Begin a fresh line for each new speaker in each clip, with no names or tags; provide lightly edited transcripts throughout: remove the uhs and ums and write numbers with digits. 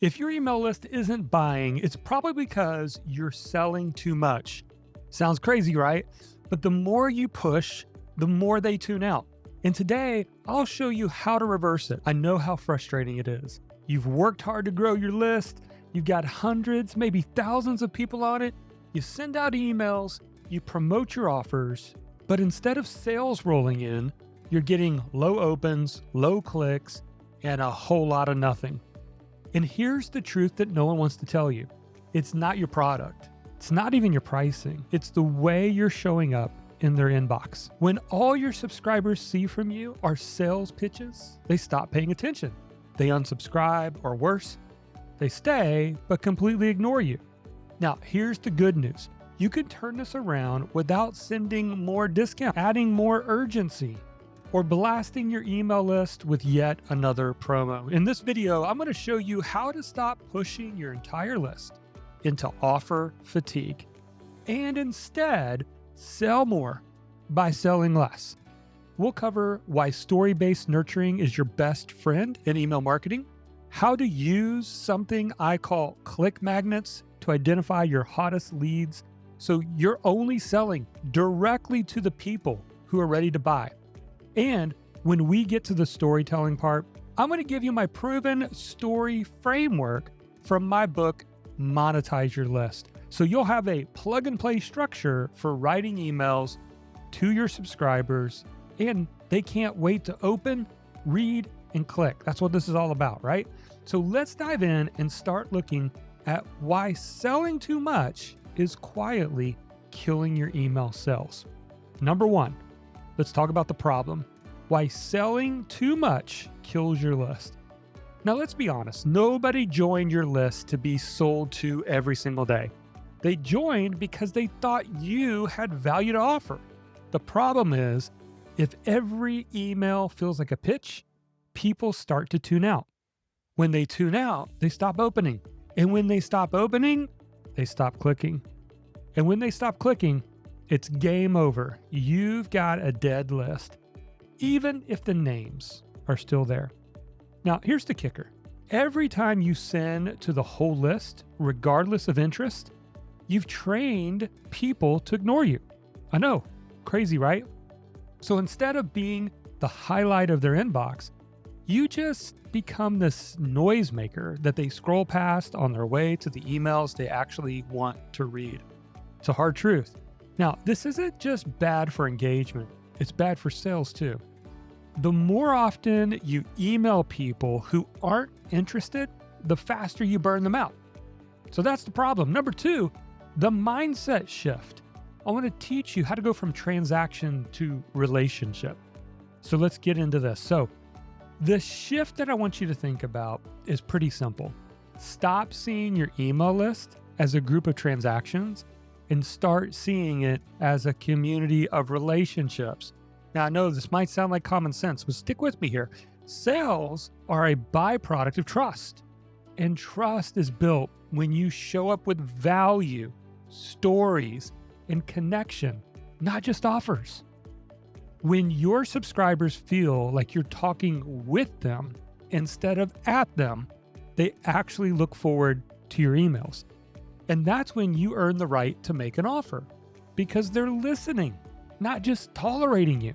If your email list isn't buying, it's probably because you're selling too much. Sounds crazy, right? But the more you push, the more they tune out. And today, I'll show you how to reverse it. I know how frustrating it is. You've worked hard to grow your list, you've got hundreds, maybe thousands of people on it. You send out emails, you promote your offers, but instead of sales rolling in, you're getting low opens, low clicks, and a whole lot of nothing. And here's the truth that no one wants to tell you. It's not your product. It's not even your pricing. It's the way you're showing up in their inbox. When all your subscribers see from you are sales pitches, they stop paying attention. They unsubscribe, or worse, they stay but completely ignore you. Now, here's the good news. You can turn this around without sending more discount, adding more urgency, or blasting your email list with yet another promo. In this video, I'm going to show you how to stop pushing your entire list into offer fatigue and instead sell more by selling less. We'll cover why story-based nurturing is your best friend in email marketing, how to use something I call click magnets to identify your hottest leads so you're only selling directly to the people who are ready to buy. And when we get to the storytelling part, I'm going to give you my proven story framework from my book, Monetize Your List. So you'll have a plug and play structure for writing emails to your subscribers, and they can't wait to open, read, and click. That's what this is all about, right? So let's dive in and start looking at why selling too much is quietly killing your email sales. Number one, let's talk about the problem. Why selling too much kills your list. Now, let's be honest. Nobody joined your list to be sold to every single day. They joined because they thought you had value to offer. The problem is, if every email feels like a pitch, people start to tune out. When they tune out, they stop opening. And when they stop opening, they stop clicking. And when they stop clicking, it's game over. You've got a dead list, even if the names are still there. Now, here's the kicker. Every time you send to the whole list, regardless of interest, you've trained people to ignore you. I know, crazy, right? So instead of being the highlight of their inbox, you just become this noisemaker that they scroll past on their way to the emails they actually want to read. It's a hard truth. Now, this isn't just bad for engagement, it's bad for sales too. The more often you email people who aren't interested, the faster you burn them out. So that's the problem. Number two, the mindset shift. I want to teach you how to go from transaction to relationship. So let's get into this. So the shift that I want you to think about is pretty simple. Stop seeing your email list as a group of transactions and start seeing it as a community of relationships. Now, I know this might sound like common sense, but stick with me here. Sales are a byproduct of trust, and trust is built when you show up with value, stories, and connection, not just offers. When your subscribers feel like you're talking with them instead of at them, they actually look forward to your emails. And that's when you earn the right to make an offer because they're listening, not just tolerating you.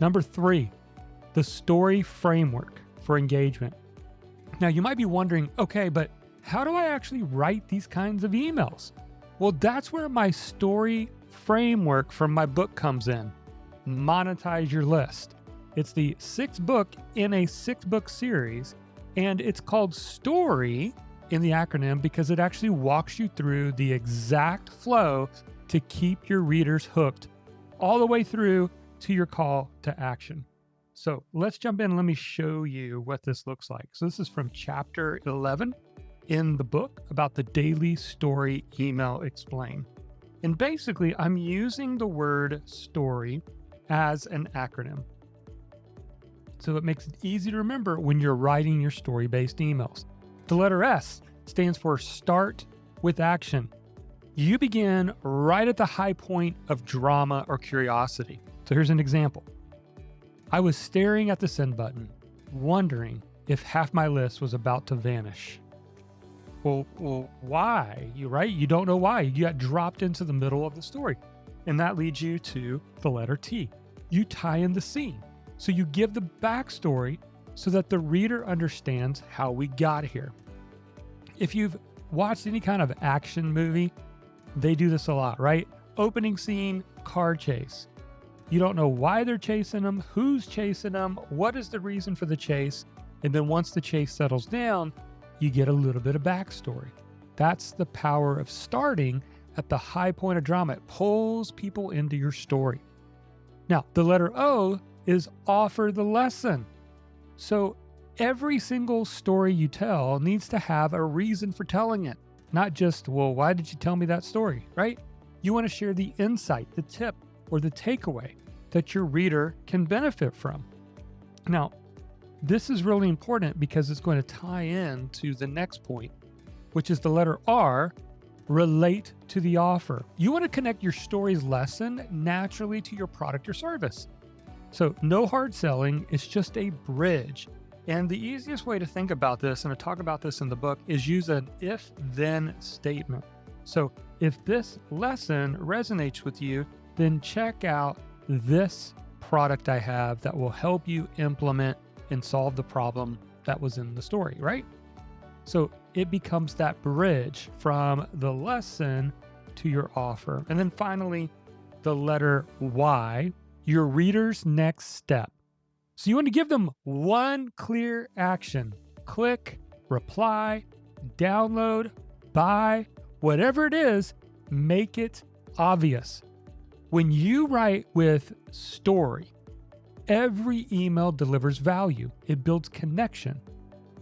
Number three, the story framework for engagement. Now, you might be wondering, okay, but how do I actually write these kinds of emails? Well, that's where my story framework from my book comes in. Monetize Your List. It's the sixth book in a 6-book series, and it's called STORY in the acronym because it actually walks you through the exact flow to keep your readers hooked all the way through to your call to action. So let's jump in and let me show you what this looks like. So this is from chapter 11 in the book about the daily story email explain. And basically, I'm using the word story as an acronym. So it makes it easy to remember when you're writing your story-based emails. The letter S stands for start with action. You begin right at the high point of drama or curiosity. So here's an example. I was staring at the send button, wondering if half my list was about to vanish. Well, why? You don't know why. You got dropped into the middle of the story. And that leads you to the letter T. You tie in the scene. So you give the backstory so that the reader understands how we got here. If you've watched any kind of action movie, they do this a lot, right? Opening scene, car chase. You don't know why they're chasing them, who's chasing them, what is the reason for the chase. And then once the chase settles down, you get a little bit of backstory. That's the power of starting at the high point of drama. It pulls people into your story. Now, the letter O is offer the lesson. So every single story you tell needs to have a reason for telling it. Not just, well, why did you tell me that story, right? You want to share the insight, the tip, or the takeaway that your reader can benefit from. Now, this is really important because it's going to tie in to the next point, which is the letter R, relate to the offer. You want to connect your story's lesson naturally to your product or service. So no hard selling, it's just a bridge. And the easiest way to think about this, and I talk about this in the book, is use an if-then statement. So if this lesson resonates with you, then check out this product I have that will help you implement and solve the problem that was in the story, right? So it becomes that bridge from the lesson to your offer. And then finally, the letter Y, your reader's next step. So you want to give them one clear action. Click, reply, download, buy, whatever it is, make it obvious. When you write with story, every email delivers value. It builds connection,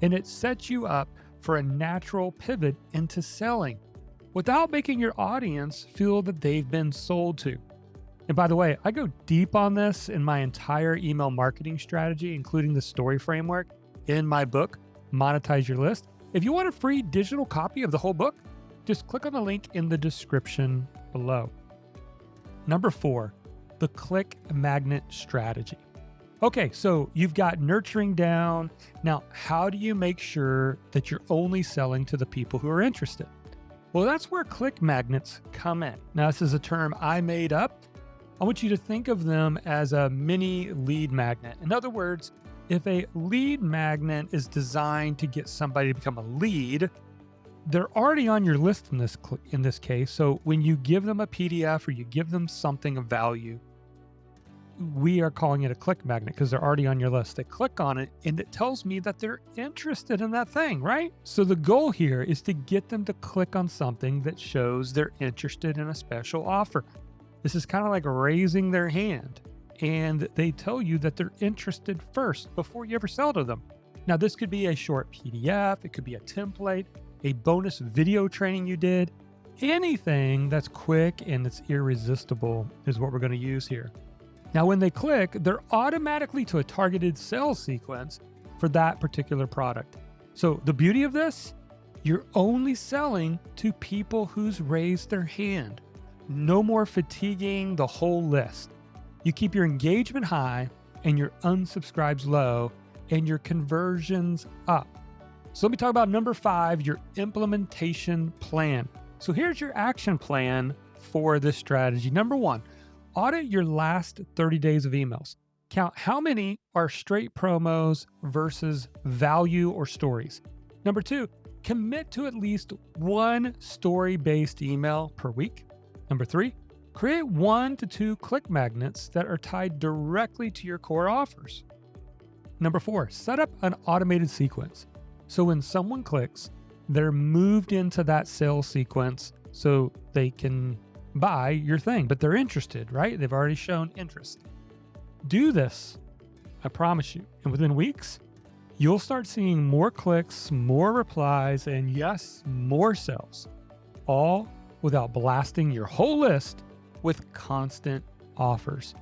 and it sets you up for a natural pivot into selling without making your audience feel that they've been sold to. And by the way, I go deep on this in my entire email marketing strategy, including the story framework in my book, Monetize Your List. If you want a free digital copy of the whole book, just click on the link in the description below. Number 4, the click magnet strategy. Okay, so you've got nurturing down. Now, how do you make sure that you're only selling to the people who are interested? Well, that's where click magnets come in. Now, this is a term I made up. I want you to think of them as a mini lead magnet. In other words, if a lead magnet is designed to get somebody to become a lead, they're already on your list in this case. So when you give them a PDF or you give them something of value, we are calling it a click magnet because they're already on your list. They click on it and it tells me that they're interested in that thing, right? So the goal here is to get them to click on something that shows they're interested in a special offer. This is kind of like raising their hand, and they tell you that they're interested first before you ever sell to them. Now, this could be a short PDF, it could be a template, a bonus video training you did. Anything that's quick and it's irresistible is what we're going to use here. Now, when they click, they're automatically to a targeted sales sequence for that particular product. So the beauty of this, you're only selling to people who's raised their hand. No more fatiguing the whole list. You keep your engagement high and your unsubscribes low and your conversions up. So let me talk about number 5, your implementation plan. So here's your action plan for this strategy. Number 1, audit your last 30 days of emails. Count how many are straight promos versus value or stories. Number 2, commit to at least one story-based email per week. Number 3, create 1 to 2 click magnets that are tied directly to your core offers. Number 4, set up an automated sequence. So when someone clicks, they're moved into that sales sequence so they can buy your thing, but they're interested, right? They've already shown interest. Do this, I promise you. And within weeks, you'll start seeing more clicks, more replies, and yes, more sales, all without blasting your whole list with constant offers.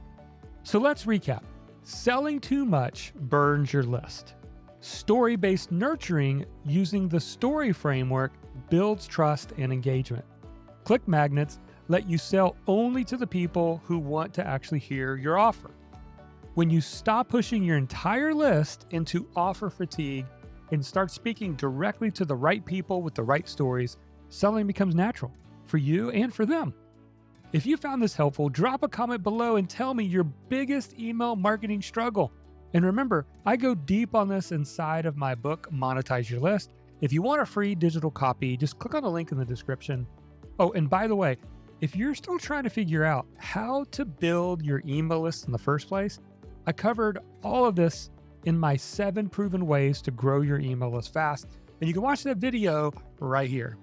So let's recap. Selling too much burns your list. Story-based nurturing using the story framework builds trust and engagement. Click magnets let you sell only to the people who want to actually hear your offer. When you stop pushing your entire list into offer fatigue, and start speaking directly to the right people with the right stories, selling becomes natural for you and for them. If you found this helpful, drop a comment below and tell me your biggest email marketing struggle. And remember, I go deep on this inside of my book, Monetize Your List. If you want a free digital copy, just click on the link in the description. Oh, and by the way, if you're still trying to figure out how to build your email list in the first place, I covered all of this in my 7 proven ways to grow your email list fast. And you can watch that video right here.